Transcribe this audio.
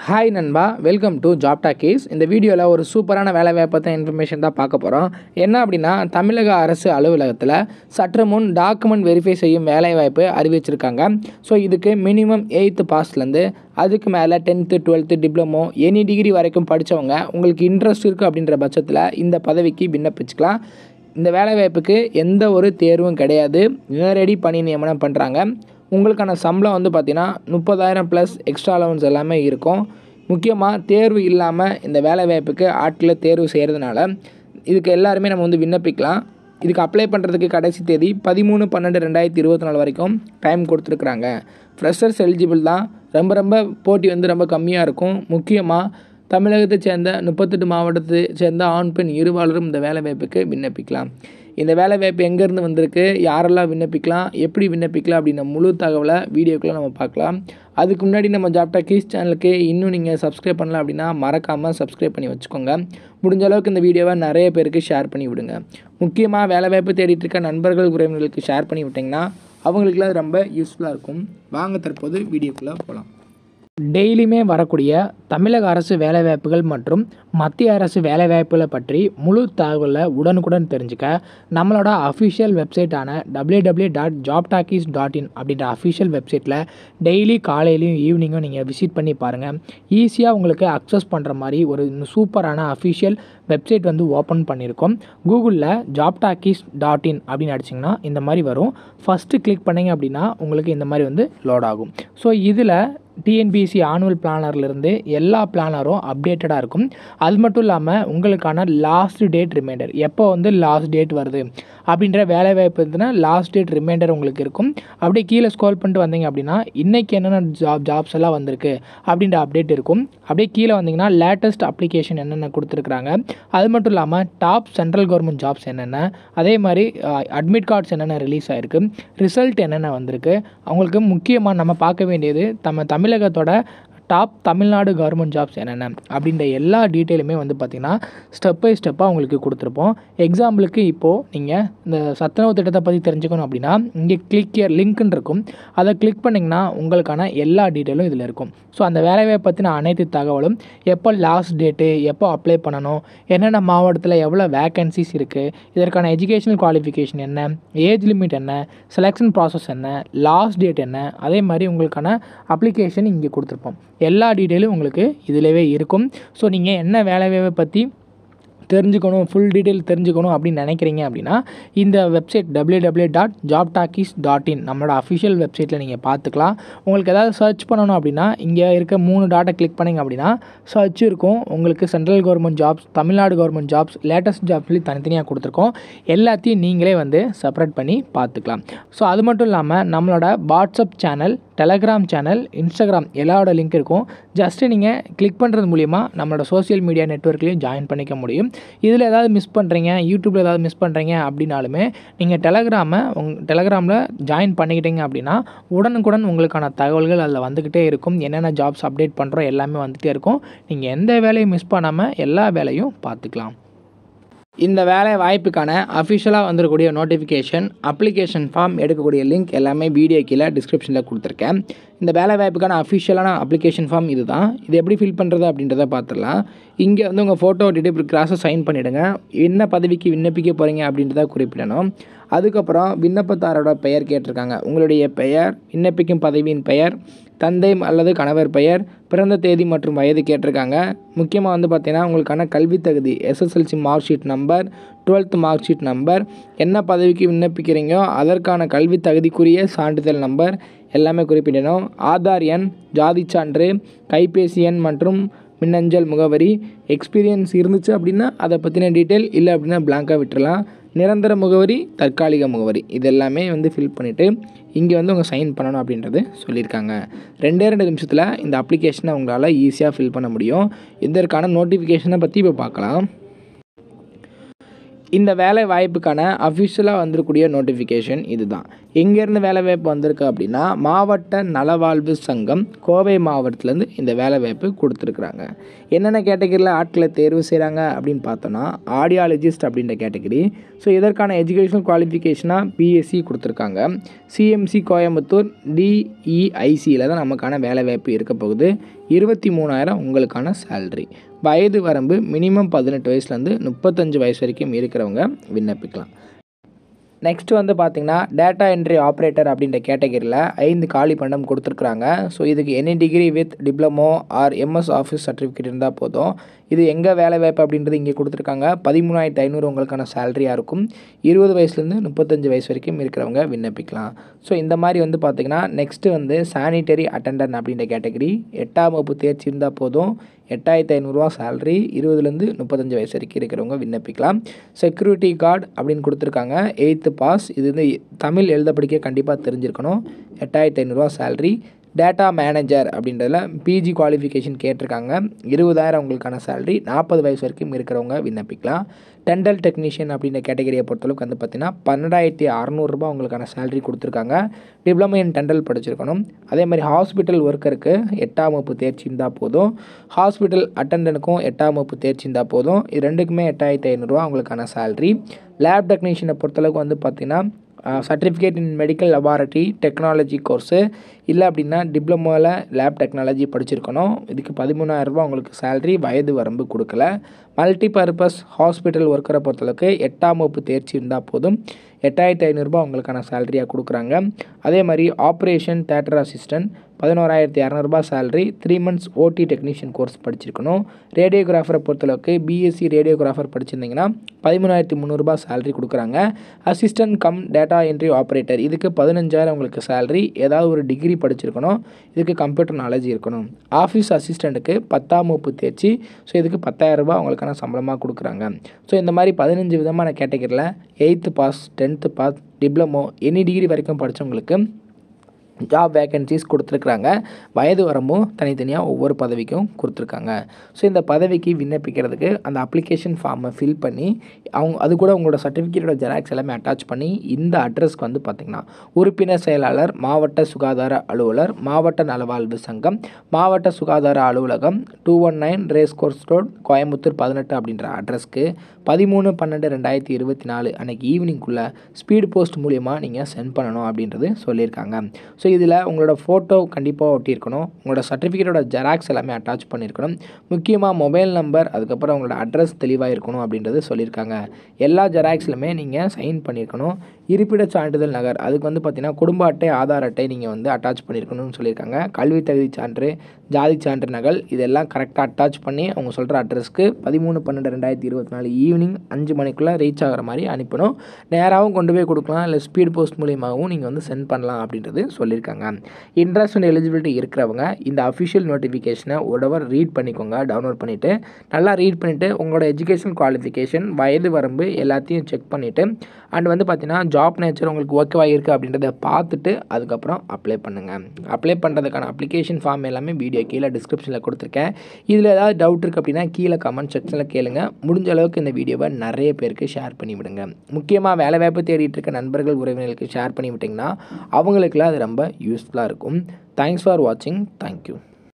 Hi நண்பா, welcome to job talkies. இந்த வீடியோவில் ஒரு சூப்பரான வேலைவாய்ப்பு பற்றின இன்ஃபர்மேஷன் தான் பார்க்க போகிறோம். என்ன அப்படின்னா, தமிழக அரசு அலுவலகத்தில் சற்று முன் டாக்குமெண்ட் வெரிஃபை செய்யும் வேலைவாய்ப்பு அறிவிச்சிருக்காங்க. ஸோ இதுக்கு மினிமம் 8th பாஸ்லேருந்து அதுக்கு மேலே 10th 12th diploma any degree வரைக்கும் படித்தவங்க உங்களுக்கு இன்ட்ரெஸ்ட் இருக்குது அப்படின்ற பட்சத்தில் இந்த பதவிக்கு விண்ணப்பிச்சுக்கலாம். இந்த வேலைவாய்ப்புக்கு எந்த ஒரு தேர்வும் கிடையாது, நேரடி பணி நியமனம் பண்ணுறாங்க. உங்களுக்கான சம்பளம் வந்து பார்த்திங்கன்னா 30,000 ப்ளஸ் எக்ஸ்ட்ரா அலவன்ஸ் எல்லாமே இருக்கும். முக்கியமாக தேர்வு இல்லாமல் இந்த வேலைவாய்ப்புக்கு ஆட்களை தேர்வு செய்கிறதுனால இதுக்கு எல்லாருமே நம்ம வந்து விண்ணப்பிக்கலாம். இதுக்கு அப்ளை பண்ணுறதுக்கு கடைசி தேதி 13/12/2024 வரைக்கும் டைம் கொடுத்துருக்குறாங்க. ஃப்ரெஷர்ஸ் எலிஜிபிள் தான். ரொம்ப போட்டி வந்து ரொம்ப கம்மியாக இருக்கும். முக்கியமாக தமிழகத்தை சேர்ந்த 38 மாவட்டத்தை சேர்ந்த ஆண் பெண் இருபாலரும் இந்த வேலைவாய்ப்புக்கு விண்ணப்பிக்கலாம். இந்த வேலைவாய்ப்பு எங்கேருந்து வந்திருக்கு, யாரெல்லாம் விண்ணப்பிக்கலாம், எப்படி விண்ணப்பிக்கலாம் அப்படின்ற முழு தகவலை வீடியோக்குள்ளே நம்ம பார்க்கலாம். அதுக்கு முன்னாடி நம்ம ஜாப் டாக்கீஸ் சேனலுக்கு இன்னும் நீங்கள் சப்ஸ்கிரைப் பண்ணலாம் அப்படின்னா மறக்காமல் சப்ஸ்கிரைப் பண்ணி வச்சுக்கோங்க. முடிஞ்ச அளவுக்கு இந்த வீடியோவை நிறைய பேருக்கு ஷேர் பண்ணி விடுங்க. முக்கியமாக வேலைவாய்ப்பு தேடிட்டு இருக்க நண்பர்கள் உறவினர்களுக்கு ஷேர் பண்ணி விட்டிங்கன்னா அவங்களுக்குலாம் ரொம்ப யூஸ்ஃபுல்லாக இருக்கும். வாங்க தற்போது வீடியோக்குள்ளே போகலாம். டெய்லியுமே வரக்கூடிய தமிழக அரசு வேலைவாய்ப்புகள் மற்றும் மத்திய அரசு வேலைவாய்ப்புகளை பற்றி முழு தகவலை உடனுக்குடன் தெரிஞ்சுக்க நம்மளோட அஃபிஷியல் வெப்சைட்டான www.jobtalkies.in அப்படின்ற அஃபிஷியல் வெப்சைட்டில் டெய்லி காலையிலையும் ஈவினிங்கும் நீங்கள் விசிட் பண்ணி பாருங்கள். ஈஸியாக உங்களுக்கு அக்சஸ் பண்ணுற மாதிரி ஒரு சூப்பரான அஃபிஷியல் வெப்சைட் வந்து ஓப்பன் பண்ணியிருக்கோம். கூகுளில் jobtalkies.in அப்படின்னு அடிச்சிங்கன்னா இந்த மாதிரி வரும். ஃபஸ்ட்டு கிளிக் பண்ணிங்க அப்படின்னா உங்களுக்கு இந்த மாதிரி வந்து லோட் ஆகும். ஸோ இதில் டிஎன்பிஎஸ்சி ஆனுவல் பிளானர்லேருந்து எல்லா பிளானரும் அப்டேட்டடாக இருக்கும். அது மட்டும் இல்லாமல் உங்களுக்கான லாஸ்ட் டேட் ரிமைண்டர், எப்போ வந்து லாஸ்ட் டேட் வருது அப்படின்ற வேலைவாய்ப்பு இருந்துன்னா லாஸ்ட் டேட் ரிமைண்டர் உங்களுக்கு இருக்கும். அப்படியே கீழே ஸ்க்ரோல் பண்ணிட்டு வந்தீங்க அப்படின்னா இன்றைக்கி என்னென்ன ஜாப்ஸ் எல்லாம் வந்திருக்கு அப்படின்ற அப்டேட் இருக்கும். அப்படியே கீழே வந்தீங்கன்னா லேட்டஸ்ட் அப்ளிகேஷன் என்னென்ன கொடுத்துருக்குறாங்க, அது மட்டும் இல்லாமல் டாப் சென்ட்ரல் கவர்மெண்ட் ஜாப்ஸ் என்னென்ன, அதே மாதிரி அட்மிட் கார்ட்ஸ் என்னென்ன ரிலீஸ் ஆகிருக்கு, ரிசல்ட் என்னென்ன வந்திருக்கு. அவங்களுக்கு முக்கியமாக நம்ம பார்க்க வேண்டியது தமிழகத்தோட டாப் தமிழ்நாடு கவர்மெண்ட் ஜாப்ஸ் என்னென்ன அப்படின்ற எல்லா டீட்டெயிலுமே வந்து பார்த்திங்கன்னா ஸ்டெப் பை ஸ்டெப்பாக உங்களுக்கு கொடுத்துருப்போம். எக்ஸாம்பிளுக்கு இப்போது நீங்கள் இந்த சத்துணவு திட்டத்தை பற்றி தெரிஞ்சுக்கணும் அப்படின்னா இங்கே கிளிக் ஹியர் லிங்க்னு இருக்கும். அதை கிளிக் பண்ணிங்கன்னா உங்களுக்கான எல்லா டீட்டெயிலும் இதில் இருக்கும். ஸோ அந்த வேலைவாய்ப்பை பற்றின அனைத்து தகவலும், எப்போ லாஸ்ட் டேட்டு, எப்போ அப்ளை பண்ணணும், என்னென்ன மாவட்டத்தில் எவ்வளோ வேக்கன்சிஸ் இருக்குது, இதற்கான எஜுகேஷனல் குவாலிஃபிகேஷன் என்ன, ஏஜ் லிமிட் என்ன, செலெக்ஷன் ப்ராசஸ் என்ன, லாஸ்ட் டேட் என்ன, அதே மாதிரி உங்களுக்கான அப்ளிகேஷன் இங்கே கொடுத்துருப்போம். எல்லா டீட்டெயிலும் உங்களுக்கு இதிலவே இருக்கும். ஸோ நீங்கள் என்ன வேலைவாய்ப்பை பற்றி தெரிஞ்சுக்கணும், ஃபுல் டீட்டெயில் தெரிஞ்சுக்கணும் அப்படின்னு நினைக்கிறீங்க அப்படின்னா இந்த வெப்சைட் www.jobtalkies.in நம்மளோட அஃபிஷியல் வெப்சைட்டில் நீங்கள் பார்த்துக்கலாம். உங்களுக்கு ஏதாவது சர்ச் பண்ணணும் அப்படின்னா இங்கே இருக்க 3 டாட்டை கிளிக் பண்ணிங்க அப்படின்னா சர்ச் இருக்கும். உங்களுக்கு central government jobs, Tamil Nadu government jobs, latest jobs சொல்லி தனித்தனியாக கொடுத்துருக்கோம். எல்லாத்தையும் நீங்களே வந்து செப்பரேட் பண்ணி பார்த்துக்கலாம். ஸோ அது மட்டும் இல்லாமல் நம்மளோட WhatsApp channel, Telegram channel, Instagram எல்லாரோட லிங்க் இருக்கும். ஜஸ்ட்டு நீங்கள் கிளிக் பண்ணுறது மூலிமா நம்மளோட சோஷியல் மீடியா நெட்வொர்க்லேயும் ஜாயின் பண்ணிக்க முடியும். இதில் ஏதாவது மிஸ் பண்ணுறீங்க, யூடியூப்பில் ஏதாவது மிஸ் பண்ணுறீங்க அப்படின்னாலுமே நீங்கள் டெலகிராமில் ஜாயின் பண்ணிக்கிட்டீங்க அப்படின்னா உடனுக்குடன் உங்களுக்கான தகவல்கள் அதில் வந்துக்கிட்டே இருக்கும். என்னென்ன ஜாப்ஸ் அப்டேட் பண்ணுறோம் எல்லாமே வந்துகிட்டே இருக்கும். நீங்கள் எந்த வேலையும் மிஸ் பண்ணாமல் எல்லா வேலையும் பார்த்துக்கலாம். இந்த வேலை வாய்ப்புக்கான அஃபிஷியலாக வந்துருக்கூடிய நோட்டிஃபிகேஷன், அப்ளிகேஷன் ஃபார்ம் எடுக்கக்கூடிய லிங்க் எல்லாமே வீடியோ கீழே டிஸ்கிரிப்ஷனில் கொடுத்துருக்கேன். இந்த வேலை வாய்ப்புக்கான அஃபிஷியலான அப்ளிகேஷன் ஃபார்ம் இது தான். இது எப்படி ஃபில் பண்ணுறது அப்படின்றத பார்த்துடலாம். இங்கே வந்து உங்கள் ஃபோட்டோ ஒட்டிட்டு கிராஸை சைன் பண்ணிவிடுங்க. என்ன பதவிக்கு விண்ணப்பிக்க போகிறீங்க அப்படின்றத குறிப்பிடணும். அதுக்கப்புறம் விண்ணப்பத்தாரோட பெயர் கேட்டிருக்காங்க. உங்களுடைய பெயர், விண்ணப்பிக்கும் பதவியின் பெயர், தந்தை அல்லது கணவர் பெயர், பிறந்த தேதி மற்றும் வயது கேட்டிருக்காங்க. முக்கியமாக வந்து பார்த்திங்கன்னா உங்களுக்கான கல்வி தகுதி, SSLC mark sheet number, 12th mark sheet number, என்ன பதவிக்கு விண்ணப்பிக்கிறீங்களோ அதற்கான கல்வி தகுதிக்குரிய சான்றிதழ் நம்பர் எல்லாமே குறிப்பிடணும். ஆதார் எண், ஜாதி சான்று, கைபேசி எண் மற்றும் மின்னஞ்சல் முகவரி. எக்ஸ்பீரியன்ஸ் இருந்துச்சு அப்படின்னா அதை பற்றின டீட்டெயில், இல்லை அப்படின்னா பிளாங்காக விட்டுறலாம். நிரந்தர முகவரி, தற்காலிக முகவரி இது எல்லாமே வந்து ஃபில் பண்ணிவிட்டு இங்கே வந்து உங்கள் சைன் பண்ணணும் அப்படின்றது சொல்லியிருக்காங்க. 2 நிமிஷத்தில் இந்த அப்ளிகேஷனை உங்களால் ஈஸியாக ஃபில் பண்ண முடியும். இதற்கான நோட்டிஃபிகேஷனை பற்றி இப்போ பார்க்கலாம். இந்த வேலை வாய்ப்புக்கான அஃபிஷியலாக வந்துருக்கூடிய நோட்டிஃபிகேஷன் இது தான். எங்கேருந்து வேலைவாய்ப்பு வந்திருக்கு அப்படின்னா மாவட்ட நலவாழ்வு சங்கம் கோவை மாவட்டத்துலேருந்து இந்த வேலைவாய்ப்பு கொடுத்துருக்குறாங்க. என்னென்ன கேட்டகரியில் ஆட்களை தேர்வு செய்கிறாங்க அப்படின்னு பார்த்தோன்னா ஆடியாலஜிஸ்ட் அப்படின்ற கேட்டகரி. ஸோ இதற்கான எஜுகேஷனல் குவாலிஃபிகேஷனாக பிஎஸ்சி கொடுத்துருக்காங்க. சிஎம்சி கோயம்புத்தூர் டிஇஐசியில் தான் நமக்கான வேலைவாய்ப்பு இருக்க போகுது. 23,000 உங்களுக்கான சேல்ரி. வயது வரம்பு மினிமம் 18 வயசுலேருந்து 35 வயசு வரைக்கும் இருக்கிறவங்க விண்ணப்பிக்கலாம். நெக்ஸ்ட் வந்து பார்த்திங்கன்னா டேட்டா என்ட்ரி ஆப்ரேட்டர் அப்படின்ற கேட்டகரியில் 5 காலி பண்டம் கொடுத்துருக்குறாங்க. ஸோ இதுக்கு any degree with diploma R MS office certificate இருந்தால் போதும். இது எங்கே வேலைவாய்ப்பு அப்படின்றது இங்கே கொடுத்துருக்காங்க. 13,500 உங்களுக்கான சேலரியாக இருக்கும். 20 வயசுலேருந்து 35 வயசு வரைக்கும் இருக்கிறவங்க விண்ணப்பிக்கலாம். ஸோ இந்த மாதிரி வந்து பார்த்திங்கன்னா நெக்ஸ்ட்டு வந்து சானிட்டரி அட்டெண்டன்ட் அப்படின்ற கேட்டகரி 8ஆம் வகுப்பு தேர்ச்சி இருந்தால் போதும். 8,500 சேலரி. 20லேருந்து 35 வயசு வரைக்கும் இருக்கிறவங்க விண்ணப்பிக்கலாம். செக்யூரிட்டி கார்டு அப்படின்னு கொடுத்துருக்காங்க. 8th pass. இது வந்து தமிழ் எழுத படிக்க கண்டிப்பாக தெரிஞ்சிருக்கணும். 8,500 சேலரி. டேட்டா மேனேஜர் அப்படின்றதுல பிஜி குவாலிஃபிகேஷன் கேட்டிருக்காங்க. 20,000 உங்களுக்கான சேலரி. 40 வயசு வரைக்கும் இருக்கிறவங்க விண்ணப்பிக்கலாம். டென்டல் டெக்னீஷியன் அப்படின்ற கேட்டகரியை பொறுத்தளவுக்கு வந்து பார்த்திங்கன்னா 12,600 உங்களுக்கான சேலரி கொடுத்துருக்காங்க. டிப்ளமோ இன் டென்டல் படிச்சிருக்கணும். அதே மாதிரி ஹாஸ்பிட்டல் ஒர்க்கருக்கு 8ஆம் வகுப்பு தேர்ச்சி இருந்தால் போதும். ஹாஸ்பிட்டல் அட்டெண்டனுக்கும் 8ஆம் வகுப்பு தேர்ச்சி இருந்தால் போதும். இது ரெண்டுக்குமே 8,500 உங்களுக்கான சேலரி. லேப் டெக்னீஷியனை பொறுத்தளவுக்கு வந்து பார்த்திங்கன்னா certificate in medical laboratory technology course இல்லை அப்படின்னா டிப்ளமோவில் லேப் டெக்னாலஜி படிச்சிருக்கணும். இதுக்கு 13,000 உங்களுக்கு சேலரி. வயது வரம்பு கொடுக்கல. மல்டிபர்பஸ் ஹாஸ்பிட்டல் ஒர்க்கரை பொறுத்தளவுக்கு 8ஆம் வகுப்பு தேர்ச்சி இருந்தால் போதும். 8,500 உங்களுக்கான சேலரியாக கொடுக்குறாங்க. அதே மாதிரி operation theatre assistant 11,200 salary. 3 months ஓடி டெக்னீஷியன் கோர்ஸ் படிச்சிருக்கணும். ரேடியோகிராஃபரை பொறுத்தளவுக்கு பிஎஸ்சி ரேடியோகிராஃபர் படிச்சிருந்தீங்கன்னா 13,300 சேலரி கொடுக்குறாங்க. Assistant come data entry operator இதுக்கு 15,000 உங்களுக்கு சேலரி. ஏதாவது ஒரு டிகிரி படிச்சிருக்கணும். இதுக்கு கம்ப்யூட்டர் நாலேஜ் இருக்கணும். ஆஃபீஸ் அசிஸ்டண்ட்டுக்கு 10ஆம் வகுப்பு தேர்ச்சி. ஸோ இதுக்கு 10,000 உங்களுக்கான சம்பளமாக கொடுக்குறாங்க. ஸோ இந்த மாதிரி 15 விதமான கேட்டகரியில் 8th pass 10th pass diploma any degree வரைக்கும் படித்தவங்களுக்கு ஜாப் வேக்கன்சிஸ் கொடுத்துருக்குறாங்க. வயது வரம்பும் தனித்தனியாக ஒவ்வொரு பதவிக்கும் கொடுத்துருக்காங்க. ஸோ இந்த பதவிக்கு விண்ணப்பிக்கிறதுக்கு அந்த அப்ளிகேஷன் ஃபார்மை ஃபில் பண்ணி அது கூட உங்களோட சர்டிஃபிகேட்டோட ஜெராக்ஸ் எல்லாமே அட்டாச் பண்ணி இந்த அட்ரஸ்க்கு வந்து பார்த்திங்கன்னா உறுப்பினர் செயலாளர் மாவட்ட சுகாதார அலுவலர் மாவட்ட நலவாழ்வு சங்கம் மாவட்ட சுகாதார அலுவலகம் 219 ரேஸ் கோர்ஸ் ரோட் கோயம்புத்தூர் 18 அப்படின்ற அட்ரஸ்க்கு 13/12/2024 அன்றைக்கி ஈவினிங்குள்ளே ஸ்பீடு போஸ்ட் மூலியமாக நீங்கள் சென்ட் பண்ணணும் அப்படின்றது சொல்லியிருக்காங்க. ஸோ இதில் உங்களோட ஃபோட்டோ கண்டிப்பாக ஒட்டியிருக்கணும். உங்களோட சர்டிஃபிகேட்டோட ஜெராக்ஸ் எல்லாமே அட்டாச் பண்ணியிருக்கணும். முக்கியமாக மொபைல் நம்பர் அதுக்கப்புறம் உங்களோட அட்ரஸ் தெளிவாக இருக்கணும் அப்படின்றது சொல்லியிருக்காங்க. எல்லா ஜெராக்ஸ்லையுமே நீங்கள் சைன் பண்ணியிருக்கணும். இருப்பிடச் சான்றிதழ் நகர் அதுக்கு வந்து பார்த்திங்கன்னா குடும்ப அட்டை ஆதார் அட்டை நீங்கள் வந்து அட்டாச் பண்ணியிருக்கணும்னு சொல்லியிருக்காங்க. கல்வி தகுதி சான்று ஜாதி சான்று நகல் இதெல்லாம் கரெக்டாக அட்டாச் பண்ணி அவங்க சொல்கிற அட்ரஸ்க்கு 13/12/2024 ஈவினிங் 5 மணிக்குள்ளே ரீச் ஆகிற மாதிரி அனுப்பணும். நேராகவும் கொண்டு போய் கொடுக்கலாம். இல்லை ஸ்பீட் போஸ்ட் மூலியமாகவும் நீங்கள் வந்து சென்ட் பண்ணலாம் அப்படின்றது சொல்லியிருக்காங்க. இன்ட்ரெஸ்ட் அண்ட் எலிஜிபிலிட்டி இருக்கிறவங்க இந்த அஃபிஷியல் நோட்டிஃபிகேஷனை ஒருவர் ரீட் பண்ணிக்கோங்க. டவுன்லோட் பண்ணிவிட்டு நல்லா ரீட் பண்ணிவிட்டு உங்களோட எஜுகேஷன் குவாலிஃபிகேஷன் வயது வரம்பு எல்லாத்தையும் செக் பண்ணிவிட்டு அண்ட் வந்து பார்த்திங்கன்னா ஜாப் நேச்சர் உங்களுக்கு ஓகேவாக இருக்குது அப்படின்றத பார்த்துட்டு அதுக்கப்புறம் அப்ளை பண்ணுங்கள். அப்ளை பண்ணுறதுக்கான அப்ளிகேஷன் ஃபார்ம் எல்லாமே வீடியோ கீழே டிஸ்கிரிப்ஷனில் கொடுத்துருக்கேன். இதில் ஏதாவது டவுட் இருக்குது அப்படின்னா கீழே கமெண்ட் செக்ஷனில் கேளுங்க. முடிஞ்ச அளவுக்கு இந்த வீடியோவை நிறைய பேருக்கு ஷேர் பண்ணி விடுங்க. முக்கியமாக வேலைவாய்ப்பு தேடிட்டு இருக்க நண்பர்கள் உறவினர்களுக்கு ஷேர் பண்ணி விட்டிங்கன்னா அவங்களுக்குலாம் அது ரொம்ப யூஸ்ஃபுல்லாக இருக்கும். தேங்க்ஸ் ஃபார் வாட்சிங். தேங்க்யூ.